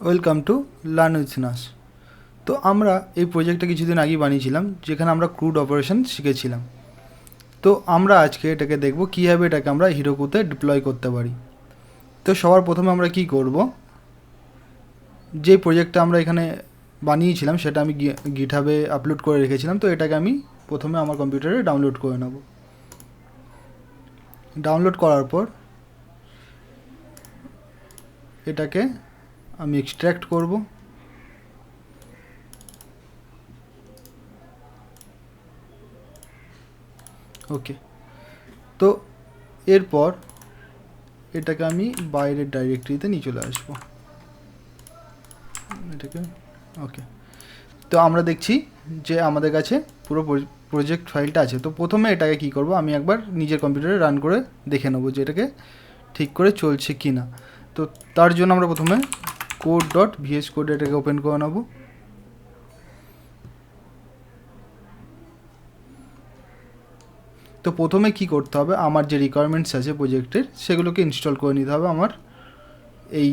Welcome to learn with নাস। তো আমরা এই প্রজেক্টটা কিছুদিন আগেই বানিয়েছিলাম, যেখানে আমরা ক্রুড অপারেশন শিখেছিলাম। তো আমরা আজকে এটাকে দেখব কীভাবে এটাকে আমরা হিরোকুতে ডিপ্লয় করতে পারি। তো সবার প্রথমে আমরা কি করব, যে প্রজেক্টটা আমরা এখানে বানিয়েছিলাম সেটা আমি গিটহাবে আপলোড করে রেখেছিলাম। তো এটাকে আমি প্রথমে আমার কম্পিউটারে ডাউনলোড করে নেব। ডাউনলোড করার পর এটাকে আমি এক্সট্র্যাক্ট করব। ওকে, তো এরপর এটাকে আমি বাইরের ডাইরেক্টরিতে নিয়ে চলে আসবো এটাকে। ওকে, তো আমরা দেখছি যে আমাদের কাছে পুরো প্রজেক্ট ফাইলটা আছে। তো প্রথমে এটাকে কি করব, আমি একবার নিজের কম্পিউটারে রান করে দেখে নেবো যে এটাকে ঠিক করে চলছে কি না। তো তার জন্য আমরা প্রথমে code.vs কোড এটাকে ওপেন করে নেব। তো প্রথমে কি করতে হবে, আমার যে রিকোয়ারমেন্টস আছে প্রজেক্টের সেগুলোকে ইনস্টল করে নিতে হবে আমার এই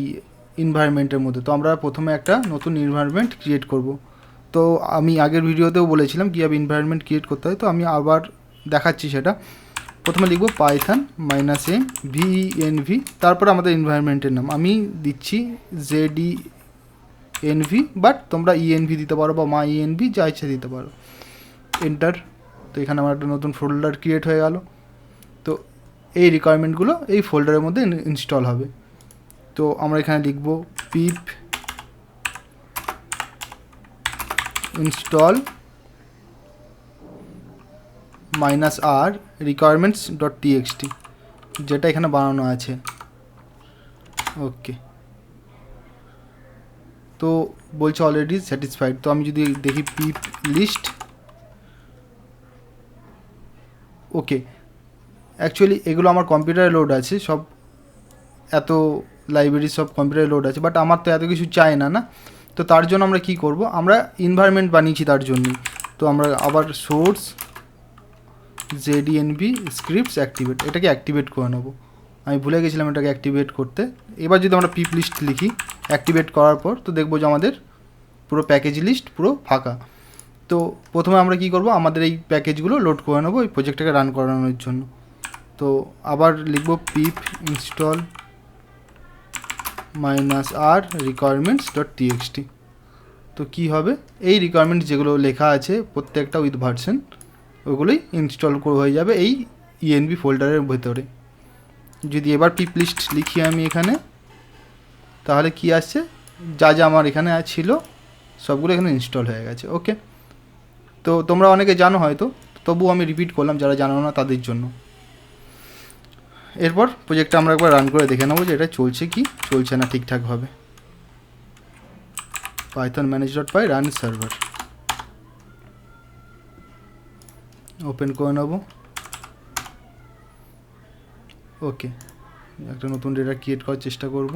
এনভায়রনমেন্টের মধ্যে। তো আমরা প্রথমে একটা নতুন এনভায়রনমেন্ট ক্রিয়েট করব। তো আমি আগের ভিডিওতেও বলেছিলাম কীভাবে এনভায়রনমেন্ট ক্রিয়েট করতে হয়, তো আমি আবার দেখাচ্ছি সেটা। প্রথমে লিখব পাইথন -m venv, তারপর আমাদের এনভায়রনমেন্টের নাম আমি দিচ্ছি ZENV, বাট তোমরা ENV দিতে পারো বা MyENV যা ইচ্ছা দিতে পারো। এন্টার। তো এখানে আমার একটা নতুন ফোল্ডার ক্রিয়েট হয়ে গেল। তো এই রিকোয়ারমেন্টগুলো এই ফোল্ডারের মধ্যে ইনস্টল হবে। তো আমরা এখানে লিখব পিপ ইনস্টল -r requirements.txt, যেটা এখানে বানানো আছে। ওকে, তো বলছে অলরেডি স্যাটিসফাইড। তো আমি যদি দেখি পিপ লিস্ট, ওকে, অ্যাকচুয়ালি এগুলো আমার কম্পিউটারে লোড আছে, সব এত লাইব্রেরি সব কম্পিউটারে লোড আছে, বাট আমার তো এত কিছু চাই না। তো তার জন্য আমরা কি করব, আমরা এনভায়রনমেন্ট বানিয়েছি তার জন্যই। তো আমরা আবার সোর্স ZENV স্ক্রিপ্টস অ্যাক্টিভেট, এটাকে অ্যাক্টিভেট করে নেব। আমি ভুলে গেছিলাম এটাকে অ্যাক্টিভেট করতে। এবার যদি আমরা পিপ লিস্ট লিখি অ্যাক্টিভেট করার পর, তো দেখবো যে আমাদের পুরো প্যাকেজ লিস্ট পুরো ফাঁকা। তো প্রথমে আমরা কি করব, আমাদের এই প্যাকেজগুলো লোড করে নেবো এই প্রজেক্টটাকে রান করানোর জন্য। তো আবার লিখব পিপ ইনস্টল -r requirements.txt। তো কি হবে, এই রিকোয়ারমেন্টস যেগুলো লেখা আছে প্রত্যেকটা উইথ ভার্সন, ওগুলোই ইনস্টল হয়ে যাবে এই ENV ফোল্ডারের ভেতরে। যদি এবার পিপ লিস্ট লিখি আমি এখানে, তাহলে কি আসছে, যা যা আমার এখানে ছিল সবগুলো এখানে ইনস্টল হয়ে গেছে। ওকে, তো তোমরা অনেকে জানো হয়তো, তবুও আমি রিপিট করলাম যারা জানো না তাদের জন্য। এরপর প্রজেক্টটা আমরা একবার রান করে দেখে নেবো যে এটা চলছে কি চলছে না ঠিকঠাকভাবে। python manage.py run server open করে নেব। ওকে, একটা নতুন ডেটা ক্রিয়েট করার চেষ্টা করব।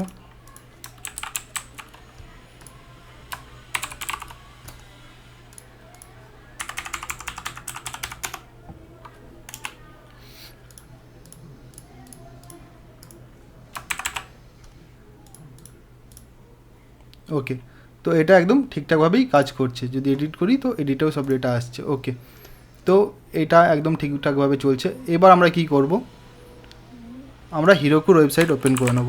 ওকে, তো এটা একদম ঠিকঠাকভাবেই কাজ করছে। যদি এডিট করি তো এডিটেও সব ডেটা আসছে। ওকে, তো এটা একদম ঠিকঠাকভাবে চলছে। এবার আমরা কি করব, আমরা হিরোকুর ওয়েবসাইট ওপেন করে নেব।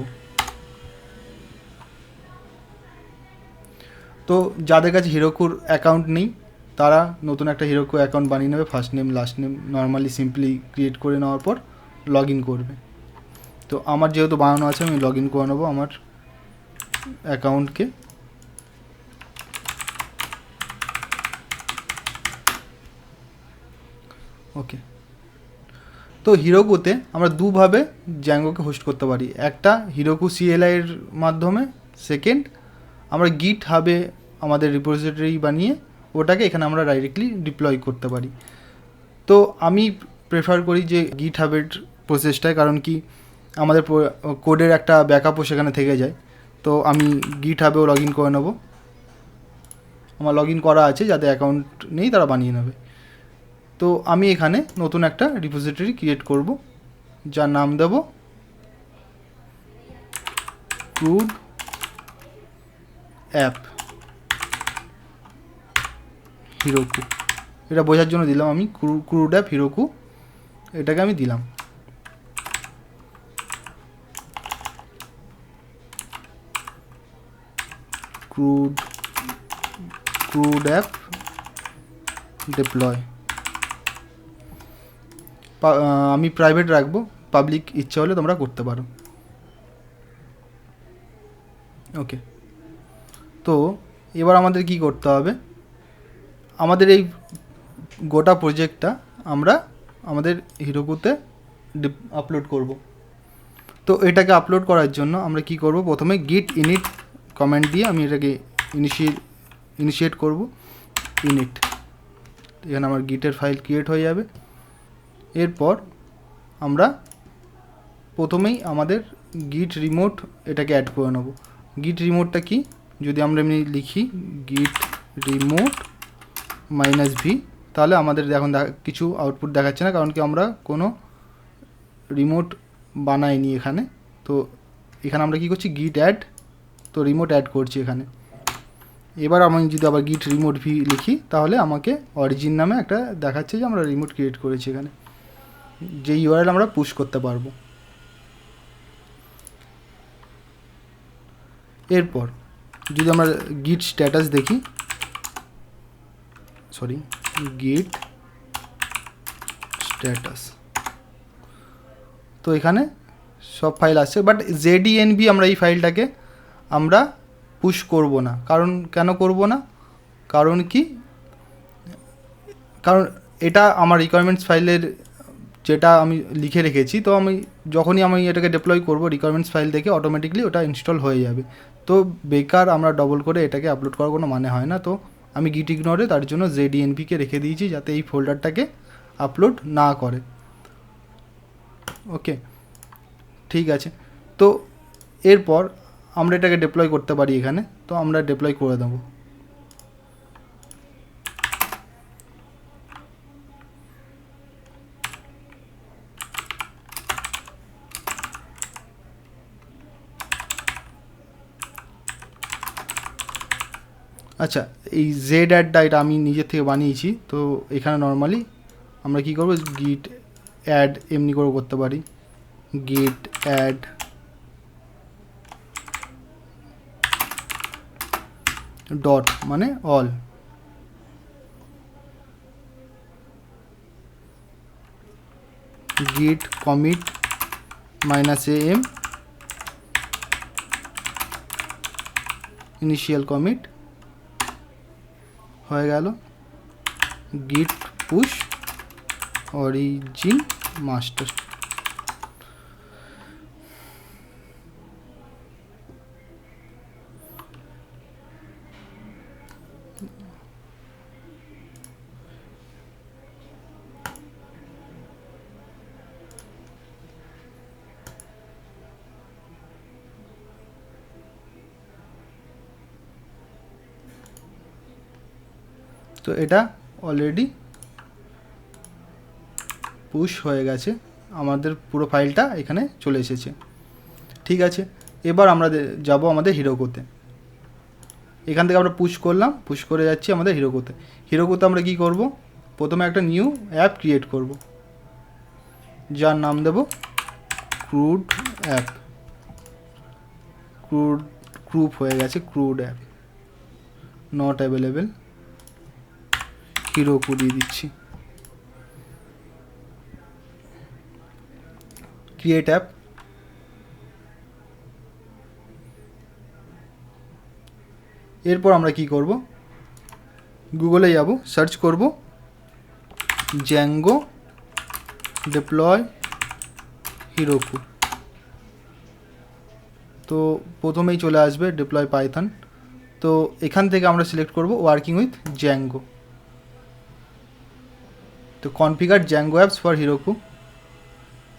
তো যাদের কাছে হিরোকুর অ্যাকাউন্ট নেই তারা নতুন একটা হিরোকু অ্যাকাউন্ট বানিয়ে নেবে। First name last name normally simply create করে নেওয়ার পর লগ ইন করবে। তো আমার যেহেতু বানানো আছে আমি লগ ইন করে নেবো আমার অ্যাকাউন্টকে। ওকে, তো হিরোকুতে আমরা দুভাবে জ্যাঙ্গোকে হোস্ট করতে পারি। একটা হিরোকু CLI এর মাধ্যমে, সেকেন্ড আমরা গিট হাবে আমাদের রিপোজিটরি বানিয়ে ওটাকে এখানে আমরা ডাইরেক্টলি ডিপ্লয় করতে পারি। তো আমি প্রেফার করি যে গিট হাবের প্রসেসটায়, কারণ কি আমাদের কোডের একটা ব্যাকআপও সেখানে থেকে যায়। তো আমি গিট হাবেও লগ ইন করে নেবো। আমার লগ ইন করা আছে, যাদের অ্যাকাউন্ট নেই তারা বানিয়ে নেবে। তো আমি এখানে নতুন একটা রিপোজিটরি ক্রিয়েট করব, যার নাম দেব ক্রুড অ্যাপ হিরোকু, এটা বোঝার জন্য দিলাম আমি। ক্রুড অ্যাপ হিরোকু এটাকে আমি দিলাম। ক্রুড অ্যাপ ডিপ্লয় আমি প্রাইভেট রাখবো, পাবলিক ইচ্ছা হলে তোমরা করতে পারো। ওকে, তো এবার আমাদের কি করতে হবে, আমাদের এই গোটা প্রজেক্টটা আমরা আমাদের হিরোকুতে আপলোড করব। তো এটাকে আপলোড করার জন্য আমরা কি করব, প্রথমে git init কমেন্ট দিয়ে আমি এটাকে ইনিশিয়েট করব। ইনিট, এখানে আমার গিটের ফাইল ক্রিয়েট হয়ে যাবে। এরপর আমরা প্রথমেই আমাদের গিট রিমোট এটাকে অ্যাড করে নেব। গিট রিমোটটা কি, যদি আমরা এমনি লিখি গিট রিমোট -v, তাহলে আমাদের এখন কিছু আউটপুট দেখাচ্ছে না, কারণ কি আমরা কোনো রিমোট বানাইনি এখানে। তো এখানে আমরা কি করছি, গিট অ্যাড, তো রিমোট অ্যাড করছি এখানে। এবার আমি যদি আবার গিট রিমোট ভি লিখি, তাহলে আমাকে অরিজিন নামে একটা দেখাচ্ছে যে আমরা রিমোট ক্রিয়েট করেছি এখানে, যে ইউআরএল আমরা পুশ করতে পারবো। এরপর যদি আমরা গিট স্ট্যাটাস দেখি, গিট স্ট্যাটাস, তো এখানে সব ফাইল আসছে, বাট ZENB আমরা এই ফাইলটাকে আমরা পুশ করব না। কেন করব না, কারণ এটা আমার রিকোয়ারমেন্টস ফাইলের যেটা আমি লিখে রেখেছি। তো যখনই আমি এটাকে ডিপ্লয় করব, রিকোয়ারমেন্টস ফাইল দেখে অটোমেটিকলি ওটা ইনস্টল হয়ে যাবে। তো বেকার আমরা ডবল করে এটাকে আপলোড করার কোনো মানে হয় না। তো আমি গিট ইগনোরে তার জন্য ZENB-কে রেখে দিয়েছি, যাতে এই ফোল্ডারটাকে আপলোড না করে। ওকে, ঠিক আছে। তো এরপর আমরা এটাকে ডিপ্লয় করতে পারি এখানে, তো আমরা ডিপ্লয় করে দেবো। আচ্ছা, এই জেড অ্যাডটা এটা আমি নিজের থেকে বানিয়েছি। তো এখানে নর্মালি আমরা কি করব, গিট অ্যাড এমনি করে করতে পারি, গিট অ্যাড ডট মানে all, git commit -am initial commit হয়ে গেল, git push origin master। তো এটা অলরেডি পুশ হয়ে গেছে, আমাদের পুরো ফাইলটা এখানে চলে এসেছে। ঠিক আছে, এবার আমরা যাব আমাদের হিরোকুতে। এখান থেকে আমরা পুশ করলাম, পুশ করে যাচ্ছি আমাদের হিরোকুতে। হিরোকুতে আমরা কি করব, প্রথমে একটা নিউ অ্যাপ ক্রিয়েট করব, যার নাম দেব ক্রুড অ্যাপ। ক্রুপ হয়ে গেছে, ক্রুড অ্যাপ নট অ্যাভেলেবেল, হিরোকু দিয়ে দিচ্ছি। ক্রিয়েট অ্যাপ, এরপর আমরা কি করব, গুগলে যাব, সার্চ করব জ্যাঙ্গো ডিপ্লয় হিরোকু। তো প্রথমেই চলে আসবে ডিপ্লয় পাইথন। তো এখান থেকে আমরা সিলেক্ট করব ওয়ার্কিং উইথ জ্যাঙ্গো। তো কনফিগার জ্যাঙ্গো অ্যাপস ফর হিরোকু,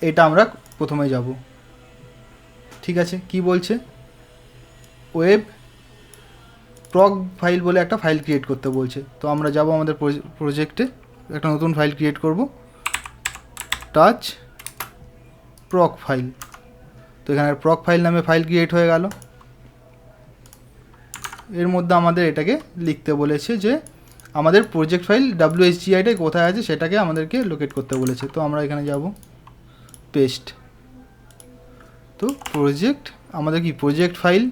এটা আমরা প্রথমে যাব। ঠিক আছে, কি বলছে, ওয়েব প্রগ ফাইল বলে একটা ফাইল ক্রিয়েট করতে বলছে। তো আমরা যাব আমাদের প্রজেক্টে, একটা নতুন ফাইল ক্রিয়েট করব, টাচ প্রগ ফাইল। তো এখানে প্রগ ফাইল নামে ফাইল ক্রিয়েট হয়ে গেল। এর মধ্যে আমাদের এটাকে লিখতে বলেছে যে আমাদের প্রজেক্ট ফাইল WSGIটা কোথায় আছে সেটাকে আমাদেরকে লোকেট করতে বলেছে। তো আমরা এখানে যাব, পেস্ট। তো প্রজেক্ট, আমাদের কি প্রজেক্ট ফাইল,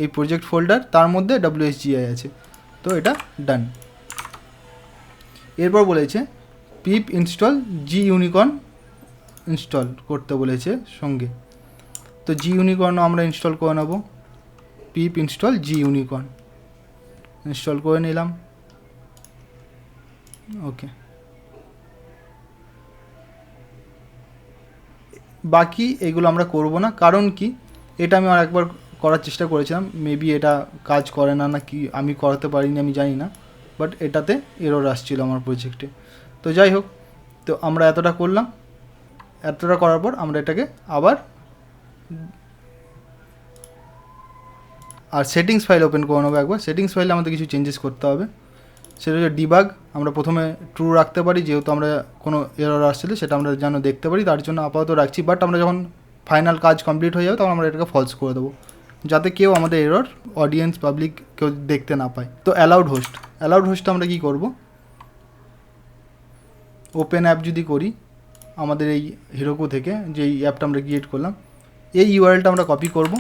এই প্রজেক্ট ফোল্ডার, তার মধ্যে WSGI আছে। তো এটা ডান। এরপর বলেছে পিপ ইনস্টল GUnicorn ইনস্টল করতে বলেছে সঙ্গে। তো GUnicorn আমরা ইনস্টল করে নেব। পিপ ইনস্টল GUnicorn ইনস্টল করে নিলাম। ওকে, বাকি এগুলো আমরা করব না, কারণ কি এটা আমি আর একবার করার চেষ্টা করেছিলাম, মেবি এটা কাজ করে না, না কি আমি করাতে পারিনি আমি জানি না, বাট এটাতে এরর আসছিল আমার প্রজেক্টে। তো যাই হোক, তো আমরা এতটা করলাম। এতটা করার পর আমরা এটাকে আবার আর সেটিংস ফাইল ওপেন করে নেবো একবার। সেটিংস ফাইলে আমাদের কিছু চেঞ্জেস করতে হবে। সেটা হচ্ছে ডিবাগ, আমরা প্রথমে ট্রু রাখতে পারি, যেহেতু আমরা কোনো এরর আসলে সেটা আমরা যেন দেখতে পারি, তার জন্য আপাতত রাখছি। বাট আমরা যখন ফাইনাল কাজ কমপ্লিট হয়ে যাবে তখন আমরা এটাকে ফলস করে দেবো, যাতে কেউ আমাদের এরর, অডিয়েন্স, পাবলিক কেউ দেখতে না পায়। তো অ্যালাউড হোস্ট আমরা কি করব, ওপেন অ্যাপ যদি করি আমাদের এই হিরোকু থেকে, যে অ্যাপটা আমরা ক্রিয়েট করলাম, এই ইউআরএলটা আমরা কপি করব,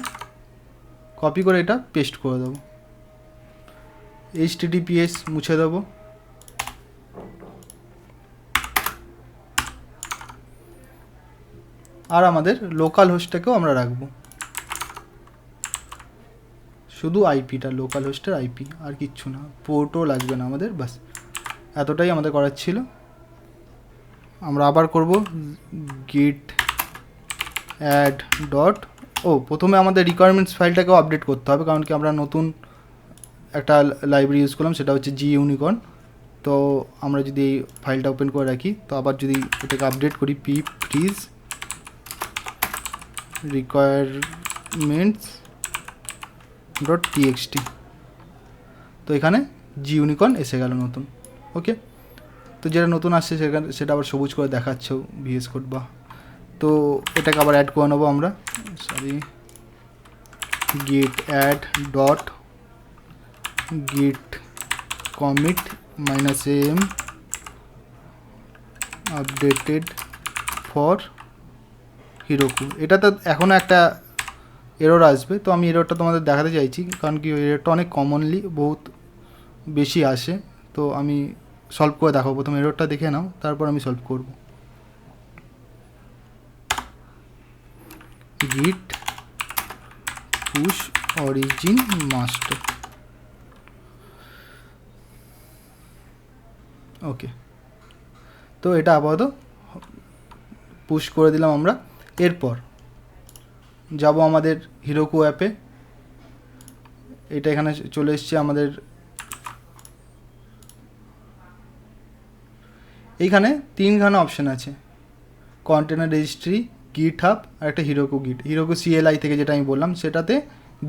কপি করে এটা পেস্ট করে দেবো। HTTPS মুছে দেবো। আর আমাদের লোকাল হোস্টটাকেও আমরা রাখবো, শুধু আইপিটা, লোকাল হোস্টের আইপি, আর কিচ্ছু না, পোর্টও লাগবে না আমাদের। বাস এতটাই আমাদের করার ছিল। আমরা আবার করব git add ডট, প্রথমে আমাদের রিকোয়ারমেন্টস ফাইলটাকেও আপডেট করতে হবে, কারণ কি আমরা নতুন একটা লাইব্রেরি ইউজ করলাম, সেটা হচ্ছে GUnicorn। তো আমরা যদি এই ফাইলটা ওপেন করে রাখি, তো আবার যদি এটাকে আপডেট করি, pip please requirements .txt, তো এখানে GUnicorn এসে গেল নতুন। ওকে, তো যেটা নতুন আসছে সেটা আবার সবুজ করে দেখাচ্ছেও VS Code বা। তো এটাকে আবার অ্যাড করে নেবো আমরা, git add dot git commit -am updated for Heroku। এটা তো এখনও একটা এরর আসবে, তো আমি এররটা তোমাদের দেখাতে চাইছি, কারণ কি এররটা অনেক কমনলি বহুত বেশি আসে। তো আমি সলভ করে দেখাবো, প্রথমে এররটা দেখে নাও, তারপর আমি সলভ করব। git push origin master। ওকে, তো এটা আপাতত পুশ করে দিলাম আমরা। এরপর যাব আমাদের হিরোকু অ্যাপে। এটা এখানে চলে এসছে আমাদের, এইখানে তিনখানা অপশান আছে, কন্টেনার রেজিস্ট্রি, গিট হাব আর একটা হিরোকু CLI থেকে যেটা আমি বললাম, সেটাতে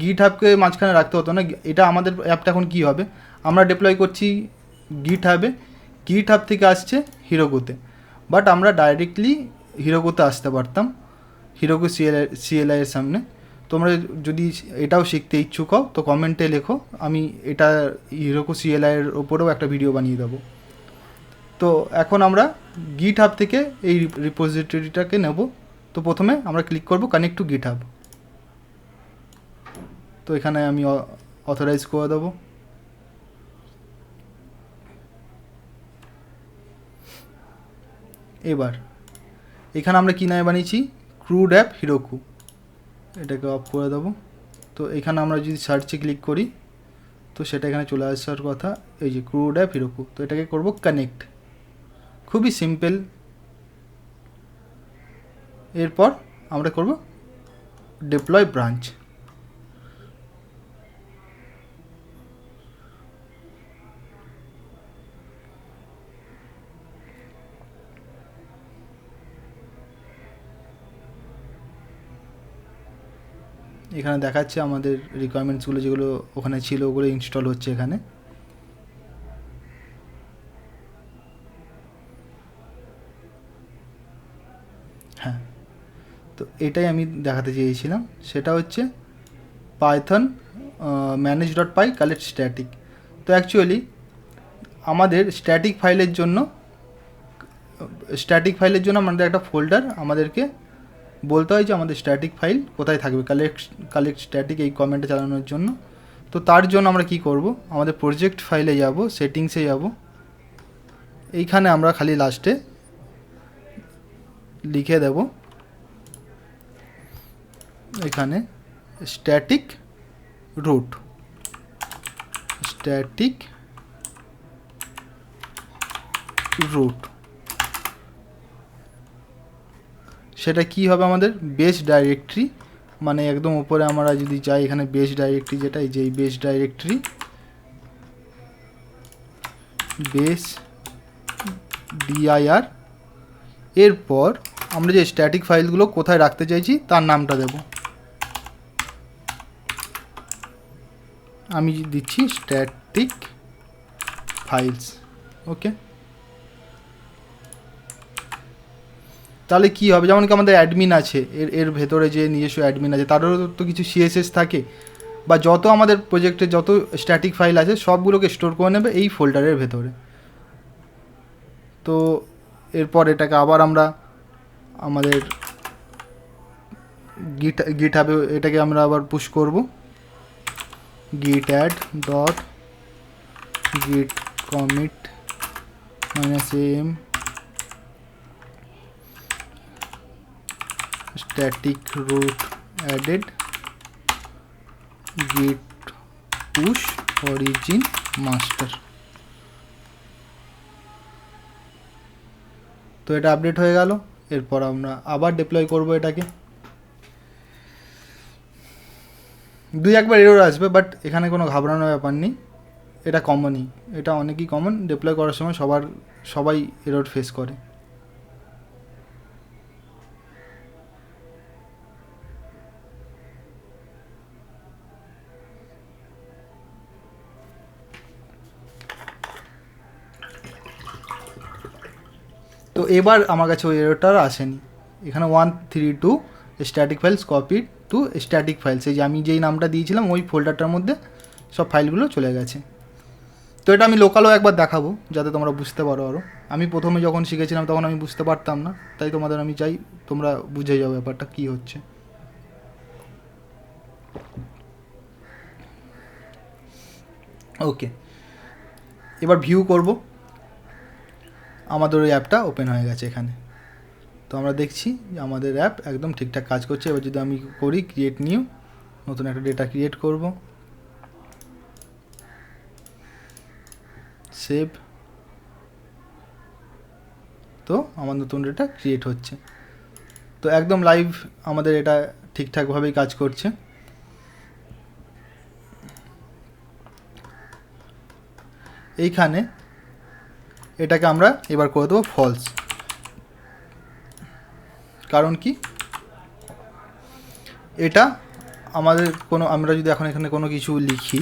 গিট হাবকে মাঝখানে রাখতে হতো না। এটা আমাদের অ্যাপটা এখন কী হবে, আমরা ডিপ্লয় করছি গিট হাবে, গিট হাব থেকে আসছে হিরোকুতে, বাট আমরা ডাইরেক্টলি হিরোকুতে আসতে পারতাম, হিরোকু CLI এর সামনে। তোমরা যদি এটাও শিখতে ইচ্ছুক হও তো কমেন্টে লেখো, আমি এটা হিরোকু CLI এর ওপরেও একটা ভিডিও বানিয়ে দেবো। তো এখন আমরা গিট হাব থেকে এই রিপোজিটরিটাকে নেব। তো প্রথমে আমরা ক্লিক করব কানেক্ট টু গিট হাব। তো এখানে আমি অথরাইজ করে দেবো। এবার এখানে আমরা কী নামে বানিয়েছি, ক্রুড অ্যাপ হিরোকু, এটাকে অফ করে দেবো। তো এখানে আমরা যদি সার্চে ক্লিক করি তো সেটা এখানে চলে আসার কথা, এই যে ক্রুড অ্যাপ হিরোকু। তো এটাকে করব কানেক্ট, খুবই সিম্পল। এরপর আমরা করব ডিপ্লয় ব্রাঞ্চ। এখানে দেখাচ্ছে আমাদের রিকোয়ারমেন্টসগুলো যেগুলো ওখানে ছিল ওগুলো ইনস্টল হচ্ছে এখানে। হ্যাঁ, তো এটাই আমি দেখাতে চেয়েছিলাম, সেটা হচ্ছে পাইথন manage.py collect static। তো অ্যাকচুয়ালি আমাদের স্ট্যাটিক ফাইলের জন্য আমাদের একটা ফোল্ডার আমাদেরকে বলতে হয় যে আমাদের স্ট্যাটিক ফাইল কোথায় থাকবে কালেক্ট স্ট্যাটিক এই কমেন্টে চালানোর জন্য। তো তার জন্য আমরা কি করব, আমাদের প্রজেক্ট ফাইলে যাব, সেটিংসে যাব, এইখানে আমরা খালি লাস্টে লিখে দেব এখানে স্ট্যাটিক রুট সেটা কি হবে আমাদের বেস ডাইরেক্টরি, মানে একদম উপরে আমরা যদি যাই এখানে বেস ডাইরেক্টরি যেটা এই যে এই বেস ডাইরেক্টরি বেস dir, এরপর আমরা যে স্ট্যাটিক ফাইলগুলো কোথায় রাখতে চাইছি তার নামটা দেব। আমি দিচ্ছি স্ট্যাটিক ফাইলস। ওকে, তাহলে কি হবে, যেমন কি আমাদের অ্যাডমিন আছে, এর ভেতরে যে নিজস্ব অ্যাডমিন আছে তারও তো কিছু সিএসএস থাকে, বা যত আমাদের প্রজেক্টে যত স্ট্যাটিক ফাইল আছে সবগুলোকে স্টোর করে নেবে এই ফোল্ডারের ভেতরে। তো এরপর এটাকে আবার আমরা আমাদের গিট হাবে এটাকে আমরা আবার পুশ করব, git add dot git commit -am static root added git push origin master। তো এটা আপডেট হয়ে গেল। এরপর আমরা আবার ডিপ্লয় করব এটাকে, দুই একবার এরর আসবে, বাট এখানে কোনো ঘাবড়ানোর ব্যাপার নেই, এটা কমনই, এটা অনেকই কমন, ডিপ্লয় করার সময় সবাই এরর ফেস করে। তো এবার আমার কাছে ওই এররটা আর আসেনি, এখানে 132 static files copy to static files, এই যে আমি যেই নামটা দিয়েছিলাম ওই ফোল্ডারটার মধ্যে সব ফাইলগুলো চলে গেছে। তো এটা আমি লোকালও একবার দেখাবো যাতে তোমরা বুঝতে পারো আরও। আমি প্রথমে যখন শিখেছিলাম তখন আমি বুঝতে পারতাম না, তাই তোমাদের আমি চাই তোমরা বুঝে যাও ব্যাপারটা কী হচ্ছে। ওকে, এবার ভিউ করব, আমাদের ওই অ্যাপটা ওপেন হয়ে গেছে এখানে। তো আমরা দেখছি যে আমাদের অ্যাপ একদম ঠিকঠাক কাজ করছে। এবার যদি আমি করি ক্রিয়েট নিউ, নতুন একটা ডেটা ক্রিয়েট করব, সেভ, তো আমার নতুন ডেটা ক্রিয়েট হচ্ছে। তো একদম লাইভ আমাদের এটা ঠিকঠাকভাবেই কাজ করছে। এইখানে এটাকে আমরা এবার করে দেবো ফলস, কারণ কি এটা আমাদের আমরা যদি এখন এখানে কোনো কিছু লিখি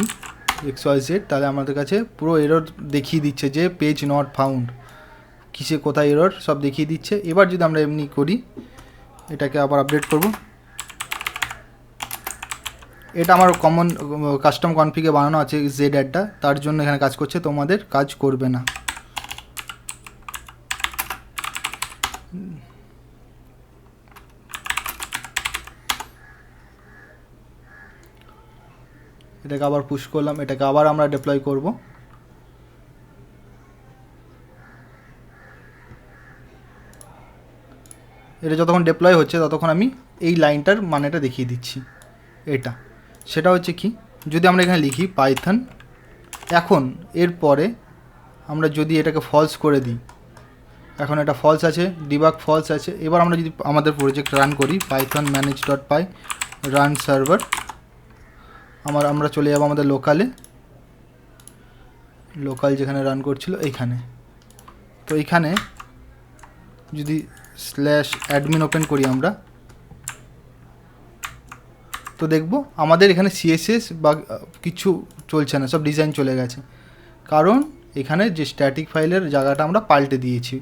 XYZ, তাহলে আমাদের কাছে পুরো এরর দেখিয়ে দিচ্ছে যে পেজ নট ফাউন্ড, কিসে কোথায় এরর সব দেখিয়ে দিচ্ছে। এবার যদি আমরা এমনি করি, এটাকে আবার আপডেট করব, এটা আমার কমন কাস্টম কনফিগে বানানো আছে ZAdটা, তার জন্য এখানে কাজ করছে, তোমাদের কাজ করবে না। এটাকে আবার পুশ করলাম, এটাকে আবার আমরা ডিপ্লয় করব। এটা যতক্ষণ ডিপ্লয় হচ্ছে ততক্ষণ আমি এই লাইনটার মানেটা দেখিয়ে দিচ্ছি। এটা সেটা হচ্ছে কি, যদি আমরা এখানে লিখি পাইথন, এখন এরপরে আমরা যদি এটাকে ফলস করে দিই, এখন এটা ফলস আছে, ডিবাগ ফলস আছে। এবার আমরা যদি আমাদের প্রজেক্ট রান করি পাইথন manage.py রান সার্ভার, আমরা চলে যাব আমাদের লোকাল যেখানে রান করছিল এইখানে। তো এইখানে যদি /admin ওপেন করি আমরা, তো দেখব আমাদের এখানে CSS বা কিছু চলছে না, সব ডিজাইন চলে গেছে, কারণ এখানে যে স্ট্যাটিক ফাইলের জায়গাটা আমরা পাল্টে দিয়েছি।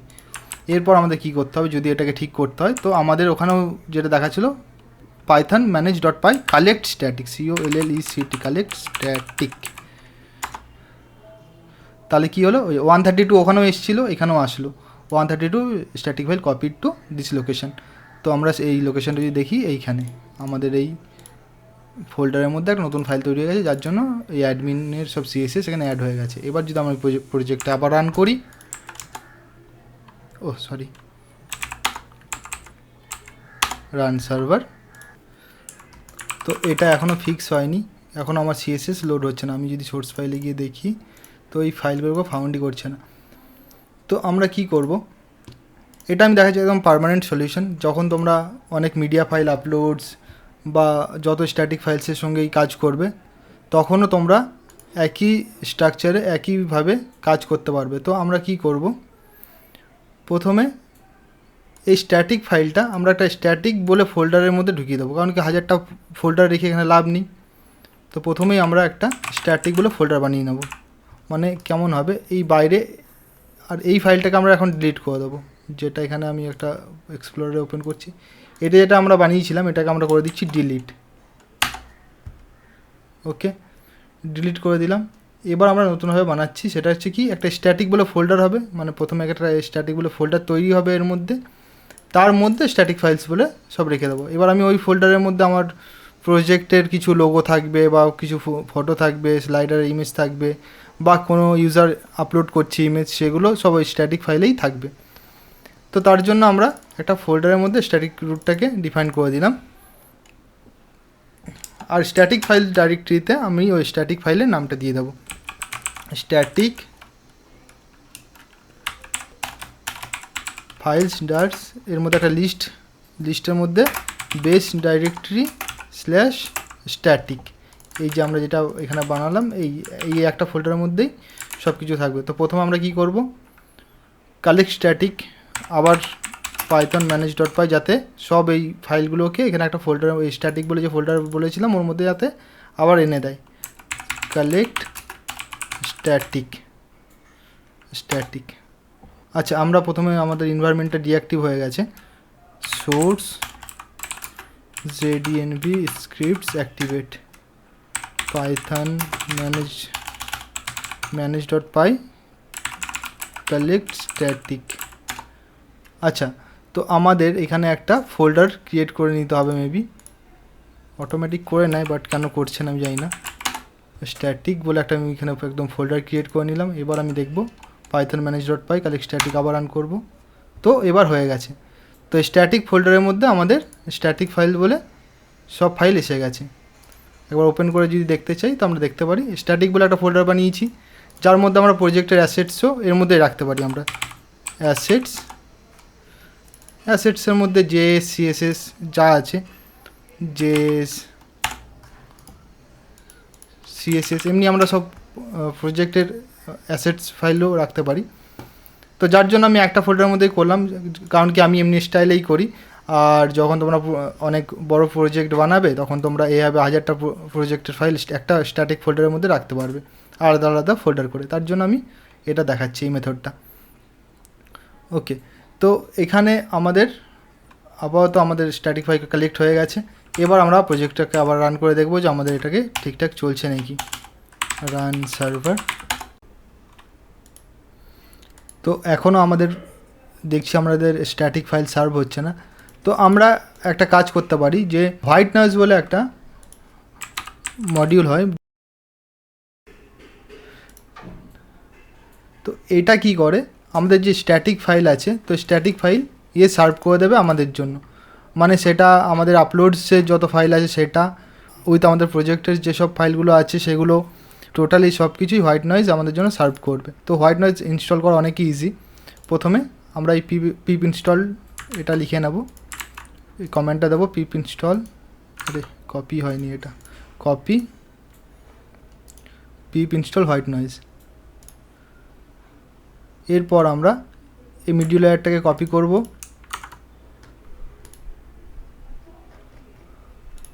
এরপর আমাদের কি করতে হবে, যদি এটাকে ঠিক করতে হয়, তো আমাদের ওখানেও যেটা দেখাচ্ছিল Python manage.py collect static, COLLECT collect static. তাহলে কী হলো, ওই 132 ওখানেও এসেছিলো, এখানেও আসলো 132 static file copied to this location. তো আমরা এই লোকেশনটা যদি দেখি, এইখানে আমাদের এই ফোল্ডারের মধ্যে একটা নতুন ফাইল তৈরি হয়ে গেছে, যার জন্য এই অ্যাডমিনের সব CSS এখানে অ্যাড হয়ে গেছে। এবার যদি আমরা প্রজেক্টটা আবার রান করি, রান সার্ভার, তো এটা এখনও ফিক্স হয়নি, এখন আমার CSS লোড হচ্ছে না। আমি যদি সোর্স ফাইলে গিয়ে দেখি, তো এই ফাইলগুলো ফাউন্ডই করছে না। তো আমরা কি করব, এটা আমি দেখাচ্ছি একদম পার্মানেন্ট সলিউশন। যখন তোমরা অনেক মিডিয়া ফাইল আপলোডস বা যত স্ট্যাটিক ফাইলসের সঙ্গেই কাজ করবে, তখনও তোমরা একই স্ট্রাকচারে একইভাবে কাজ করতে পারবে। তো আমরা কি করব, প্রথমে এই স্ট্যাটিক ফাইলটা আমরা একটা স্ট্যাটিক বলে ফোল্ডারের মধ্যে ঢুকিয়ে দেবো, কারণ কি 1000টা ফোল্ডার রেখে এখানে লাভ নেই। তো প্রথমেই আমরা একটা স্ট্যাটিক বলে ফোল্ডার বানিয়ে নেব। মানে কেমন হবে, এই বাইরে, আর এই ফাইলটাকে আমরা এখন ডিলিট করে দেবো, যেটা এখানে আমি একটা এক্সপ্লোরারে ওপেন করছি। এটা যেটা আমরা বানিয়েছিলাম, এটাকে আমরা করে দিচ্ছি ডিলিট। ওকে, ডিলিট করে দিলাম। এবার আমরা নতুনভাবে বানাচ্ছি, সেটা হচ্ছে কি, একটা স্ট্যাটিক বলে ফোল্ডার হবে। মানে প্রথমে একটা স্ট্যাটিক বলে ফোল্ডার তৈরি হবে, এর মধ্যে, তার মধ্যে স্ট্যাটিক ফাইলস বলে সব রেখে দেবো। এবার আমি ওই ফোল্ডারের মধ্যে আমার প্রজেক্টের কিছু লোগো থাকবে, বা কিছু ফটো থাকবে, স্লাইডার ইমেজ থাকবে, বা কোনো ইউজার আপলোড করছে ইমেজ, সেগুলো সব ওই স্ট্যাটিক ফাইলেই থাকবে। তো তার জন্য আমরা একটা ফোল্ডারের মধ্যে স্ট্যাটিক রুটটাকে ডিফাইন করে দিলাম। আর স্ট্যাটিক ফাইল ডাইরেক্টরিতে আমি ওই স্ট্যাটিক ফাইলের নামটা দিয়ে দেবো, স্ট্যাটিক ফাইলস ডাটস, এর মধ্যে একটা লিস্টের মধ্যে বেস ডাইরেক্টরি স্ল্যাশ স্ট্যাটিক, এই যে আমরা যেটা এখানে বানালাম, এই একটা ফোল্ডারের মধ্যেই সব কিছু থাকবে। তো প্রথমে আমরা কি করব, কালেক্ট স্ট্যাটিক, আবার পাইথন manage.py, যাতে সব এই ফাইলগুলোকে এখানে একটা ফোল্ডার, ওই স্ট্যাটিক বলে যে ফোল্ডার বলেছিলাম ওর মধ্যে যাতে আবার এনে দেয়। Collect static. আচ্ছা, আমরা প্রথমে আমাদের এনভায়রনমেন্টটা ডিঅ্যাক্টিভ হয়ে গেছে, source ZDNV scripts activate Python manage.py collect static. আচ্ছা, তো আমাদের এখানে একটা ফোল্ডার ক্রিয়েট করে নিতে হবে, মেবি অটোমেটিক করে নেয়, বাট কেন করছে না আমি জানি না। স্ট্যাটিক বলে একটা আমি এখানে একদম ফোল্ডার ক্রিয়েট করে নিলাম। এবার আমি দেখব পাইথন manage.py কালেক্ট স্ট্যাটিক, আবার রান করব। তো এবার হয়ে গেছে। তো স্ট্যাটিক ফোল্ডারের মধ্যে আমাদের স্ট্যাটিক ফাইল বলে সব ফাইল এসে গেছে। একবার ওপেন করে যদি দেখতে চাই, তো আমরা দেখতে পারি স্ট্যাটিক বলে একটা ফোল্ডার বানিয়েছি, যার মধ্যে আমরা প্রজেক্টের অ্যাসেটসও এর মধ্যে রাখতে পারি। আমরা অ্যাসেটসের মধ্যে JS CSS যা আছে, JS CSS এমনি আমরা সব প্রজেক্টের অ্যাসেটস ফাইলও রাখতে পারি। তো যার জন্য আমি একটা ফোল্ডারের মধ্যেই করলাম, কারণ কি আমি এমনি স্টাইলেই করি। আর যখন তোমরা অনেক বড় প্রজেক্ট বানাবে, তখন তোমরা এইভাবে 1000টা প্রজেক্টের ফাইল একটা স্ট্যাটিক ফোল্ডারের মধ্যে রাখতে পারবে, আলাদা আলাদা ফোল্ডার করে। তার জন্য আমি এটা দেখাচ্ছি, এই মেথডটা। ওকে, তো এখানে আমাদের আপাতত আমাদের স্ট্যাটিক ফাইল কালেক্ট হয়ে গেছে। এবার আমরা প্রজেক্টটাকে আবার রান করে দেখব যে আমাদের এটাকে ঠিকঠাক চলছে নাকি। Run server. তো এখনও আমাদের দেখছি আমাদের স্ট্যাটিক ফাইল সার্ভ হচ্ছে না। তো আমরা একটা কাজ করতে পারি, যে হোয়াইট নয়েজ বলে একটা মডিউল হয়। তো এটা কি করে, আমাদের যে স্ট্যাটিক ফাইল আছে, তো স্ট্যাটিক ফাইল সার্ভ করে দেবে আমাদের জন্য। মানে সেটা আমাদের আপলোডসের যত ফাইল আছে সেটা, উইথ আমাদের প্রজেক্টের যেসব ফাইলগুলো আছে সেগুলো, টোটালি সব কিছুই হোয়াইট নয়েজ আমাদের জন্য সার্ভ করবে। তো হোয়াইট নয়েজ ইনস্টল করা অনেক ইজি। প্রথমে আমরা এই পিপ ইনস্টল এটা লিখে নেব, এই কমেন্টটা দেবো, পিপ ইনস্টল, আরে কপি হয়নি, এটা কপি পিপ ইনস্টল হোয়াইট নয়েজ। এরপর আমরা এই মিডিল লেয়ারটাকে কপি করব,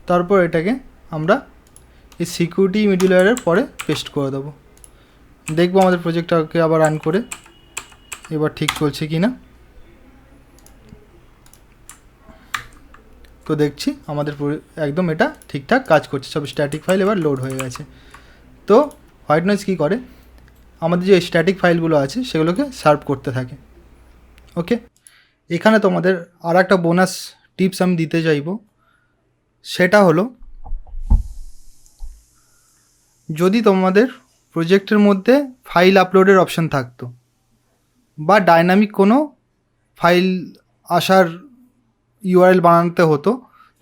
তারপর এটাকে আমরা এই সিকিউরিটি মিডিল লেয়ারের পরে পেস্ট করে দেবো। দেখবো আমাদের প্রজেক্টটাকে আবার রান করে এবার ঠিক চলছে কি না। তো দেখছি আমাদের একদম এটা ঠিকঠাক কাজ করছে, সব স্ট্যাটিক ফাইল এবার লোড হয়ে গেছে। তো হোয়াইট নয়েজ কী করে, আমাদের যে স্ট্যাটিক ফাইলগুলো আছে সেগুলোকে সার্ভ করতে থাকে। ওকে, এখানে তোমাদের আর একটা বোনাস টিপস আমি দিতে চাইব, সেটা হলো যদি তোমাদের প্রজেক্টের মধ্যে ফাইল আপলোডের অপশান থাকতো বা ডাইনামিক কোনো ফাইল আসার ইউআরএল বানাতে হতো,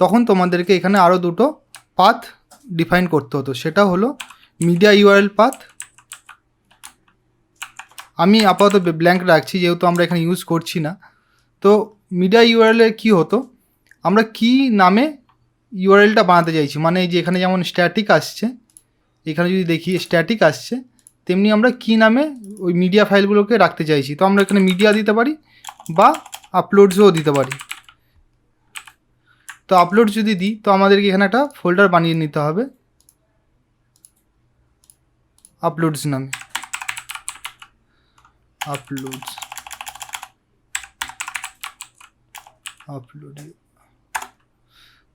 তখন তোমাদেরকে এখানে আরও দুটো পাথ ডিফাইন করতে হতো। সেটা হলো মিডিয়া ইউআরএল পাথ, আমি আপাতত ব্ল্যাঙ্ক রাখছি যেহেতু আমরা এখানে ইউজ করছি না। তো মিডিয়া ইউআরএলে কী হতো, আমরা কি নামে ইউআরএলটা বানাতে চাইছি, মানে এই যে এখানে যেমন স্ট্যাটিক আসছে, এখানে যদি দেখি স্ট্যাটিক আসছে, তেমনি আমরা কি নামে ওই মিডিয়া ফাইলগুলোকে রাখতে চাইছি। তো আমরা এখানে মিডিয়া দিতে পারি বা আপলোডসও দিতে পারি। তো আপলোড যদি দিই তো আমাদেরকে এখানে একটা ফোল্ডার বানিয়ে নিতে হবে আপলোডস নামে, আপলোড।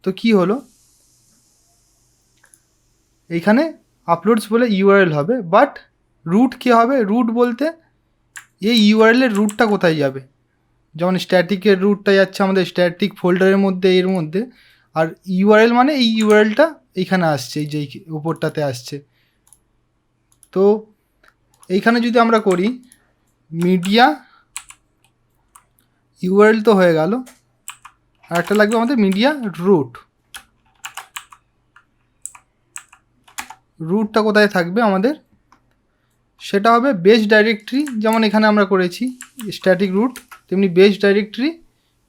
তো কি হলো, এইখানে আপলোডস বলে ইউআরএল হবে, বাট রুট কী হবে, রুট বলতে এই ইউআরএলের রুটটা কোথায় যাবে। যেমন স্ট্যাটিকের রুটটা যাচ্ছে আমাদের স্ট্যাটিক ফোল্ডারের মধ্যে, এর মধ্যে, আর ইউআরএল মানে এই ইউআরএলটা এইখানে আসছে, এই যে উপরটাতে আসছে। তো এইখানে যদি আমরা করি মিডিয়া ইউআরএল তো হয়ে গেল, আর একটা লাগবে আমাদের মিডিয়া রুট। রুটটা কোথায় থাকবে আমাদের, সেটা হবে বেস ডাইরেক্টরি, যেমন এখানে আমরা করেছি স্ট্যাটিক রুট, তেমনি বেস ডাইরেক্টরি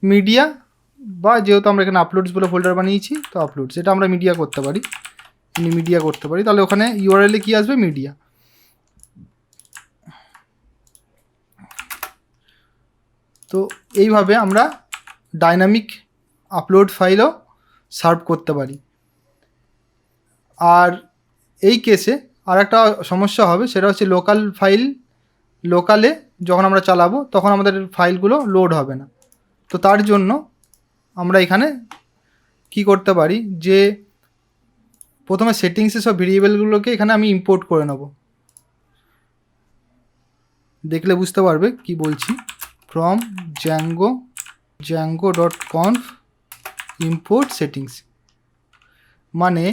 মিডিয়া, বা যেহেতু আমরা এখানে আপলোডস বলে ফোল্ডার বানিয়েছি তো আপলোডস, এটা আমরা মিডিয়া করতে পারি, মিডিয়া করতে পারি, তাহলে ওখানে ইউআরএলে কী আসবে, মিডিয়া। তো এইভাবে আমরা ডাইনামিক আপলোড ফাইলও সার্ভ করতে পারি। আর এই কেসে আর একটা সমস্যা হবে, সেটা হচ্ছে লোকালে যখন আমরা চালাবো তখন আমাদের ফাইলগুলো লোড হবে না। তো তার জন্য আমরা এখানে কি করতে পারি, যে প্রথমে সেটিংসে সব ভেরিয়েবলগুলোকে এখানে আমি ইম্পোর্ট করে নেব, দেখলে বুঝতে পারবে কি বলছি। ফ্রম django.conf import settings, মানে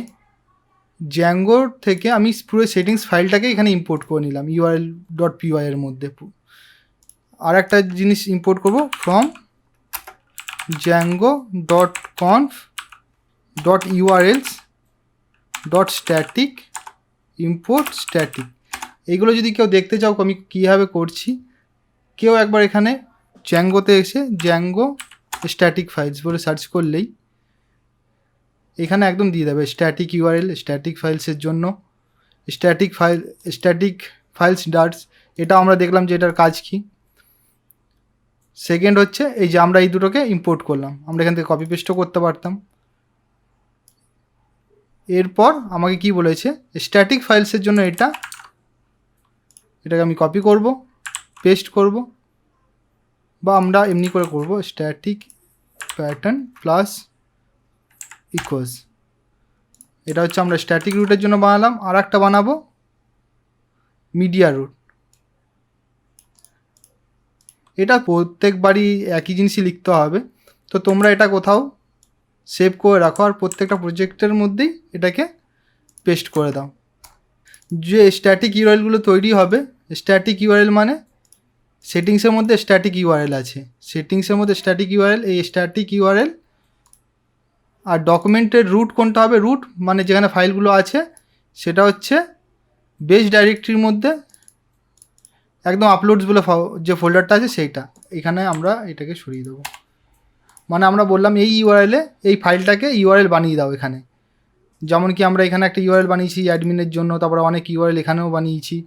জ্যাঙ্গোর থেকে আমি পুরো সেটিংস ফাইলটাকে এখানে ইম্পোর্ট করে নিলাম url.py এর মধ্যে। আর একটা জিনিস ইম্পোর্ট করব, ফ্রম django.conf.urls.static import static। এইগুলো যদি কেউ দেখতে চাও আমি কীভাবে করছি, কেউ একবার এখানে জ্যাঙ্গোতে এসে জ্যাঙ্গো স্ট্যাটিক ফাইলস বলে সার্চ করলেই এখানে একদম দিয়ে দেবে স্ট্যাটিক ইউআরএল, স্ট্যাটিক ফাইলসের জন্য স্ট্যাটিক ফাইলস ডাটস। এটা আমরা দেখলাম যে এটার কাজ কী। সেকেন্ড হচ্ছে এই যে আমরা এই দুটোকে ইম্পোর্ট করলাম, আমরা এখান থেকে কপি পেস্টও করতে পারতাম। এরপর আমাকে কি বলেছে, স্ট্যাটিক ফাইলসের জন্য এটাকে আমি কপি করব, পেস্ট করব, বা আমরা এমনি করে করব স্ট্যাটিক প্যাটার্ন প্লাস ইকুয়ালস। এটা হচ্ছে আমরা স্ট্যাটিক রুটের জন্য বানালাম। আর একটা বানাবো মিডিয়া রুট, এটা প্রত্যেকবারই একই জিনিসই লিখতে হবে। তো তোমরা এটা কোথাও সেভ করে রাখো আর প্রত্যেকটা প্রজেক্টের মধ্যেই এটাকে পেস্ট করে দাও। যে স্ট্যাটিক ইউআরএলগুলো তৈরি হবে, স্ট্যাটিক ইউআরএল মানে সেটিংসের মধ্যে স্ট্যাটিক ইউআরএল আছে, সেটিংসের মধ্যে স্ট্যাটিক ইউআরএল, এই স্ট্যাটিক ইউআরএল। আর ডকুমেন্টের রুট কোনটা হবে, রুট মানে যেখানে ফাইলগুলো আছে সেটা হচ্ছে বেস ডাইরেক্টরির মধ্যে একদম আপলোডস বলে যে ফোল্ডারটা আছে সেইটা, এখানে আমরা এটাকে সরিয়ে দেবো। মানে আমরা বললাম এই ইউআরএলে এই ফাইলটাকে ইউআরএল বানিয়ে দাও এখানে, যেমন কি আমরা এখানে একটা ইউআরএল বানিয়েছি অ্যাডমিনের জন্য, তারপরে অনেক ইউআরএল এখানেও বানিয়েছি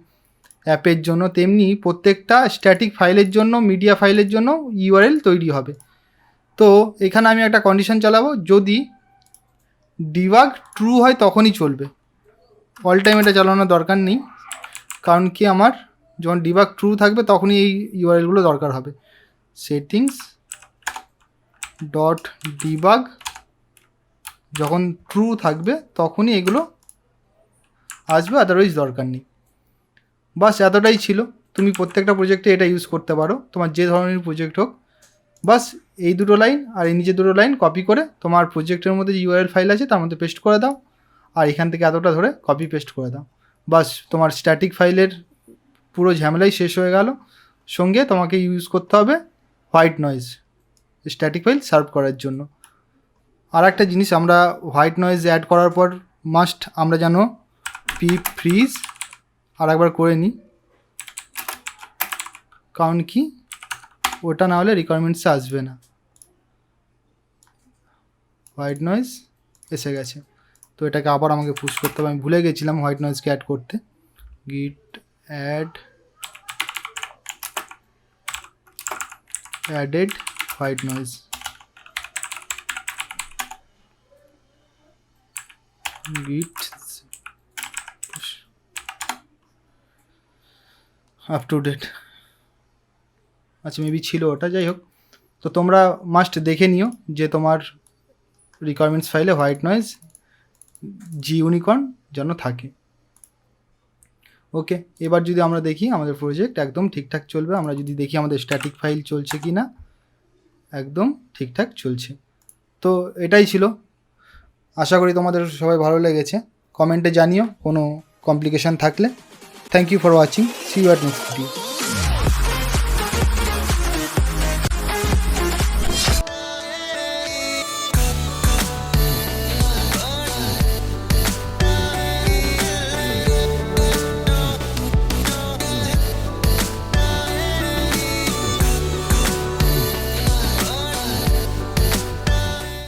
অ্যাপের জন্য, তেমনি প্রত্যেকটা স্ট্যাটিক ফাইলের জন্য, মিডিয়া ফাইলের জন্য ইউআরএল তৈরি হবে। তো এখানে আমি একটা কন্ডিশন চালাবো, যদি ডিবাগ ট্রু হয় তখনই চলবে, অল টাইম এটা চালানোর দরকার নেই, কারণ কি আমার যখন ডিবাগ ট্রু থাকবে তখনই এই ইউআরএলগুলো দরকার হবে। সেটিংস ডট ডিবাগ যখন ট্রু থাকবে তখনই এগুলো আসবে, আদারওয়াইজ দরকার নেই। বাস এতটাই ছিল। তুমি প্রত্যেকটা প্রজেক্টে এটা ইউজ করতে পারো, তোমার যে ধরনের প্রজেক্ট হোক। বাস এই দুটো লাইন আর এই নিচে দুটো লাইন কপি করে তোমার প্রজেক্টের মধ্যে যে ইউআরএল ফাইল আছে তার মধ্যে পেস্ট করে দাও, আর এখান থেকে এতটা ধরে কপি পেস্ট করে দাও। বাস তোমার স্ট্যাটিক ফাইলের পুরো ঝামেলাই শেষ হয়ে গেল। সঙ্গে তোমাকে ইউজ করতে হবে white noise static file serve করার জন্য। আর একটা জিনিস, আমরা হোয়াইট নয়েজ অ্যাড করার পর মাস্ট আমরা যেন পিপ ফ্রিজ আর একবার করে নিই, কারণ কি ওটা না হলে রিকোয়ারমেন্টসে আসবে না। হোয়াইট নয়েজ এসে গেছে, তো এটাকে আবার আমাকে পুশ করতে হবে। আমি ভুলে গেছিলাম হোয়াইট নয়েজকে অ্যাড করতে। গিট অ্যাডেড হোয়াইট নয়েজ, গিট আপ টু ডেট। আচ্ছা, মেবি ছিল ওটা, যাই হোক। তো তোমরা মাস্ট দেখে নিও যে তোমার রিকোয়ারমেন্টস ফাইলে হোয়াইট নয়েজ জি ইউনিকর্ন যেন থাকে। ওকে, এবার যদি আমরা দেখি আমাদের প্রজেক্ট একদম ঠিকঠাক চলবে। আমরা যদি দেখি আমাদের স্ট্যাটিক ফাইল চলছে কি না, একদম ঠিকঠাক চলছে। তো এটাই ছিল, আশা করি তোমাদের সবাই ভালো লেগেছে। কমেন্টে জানিও কোনো কমপ্লিকেশান থাকলে। Thank you for watching, see you at next video.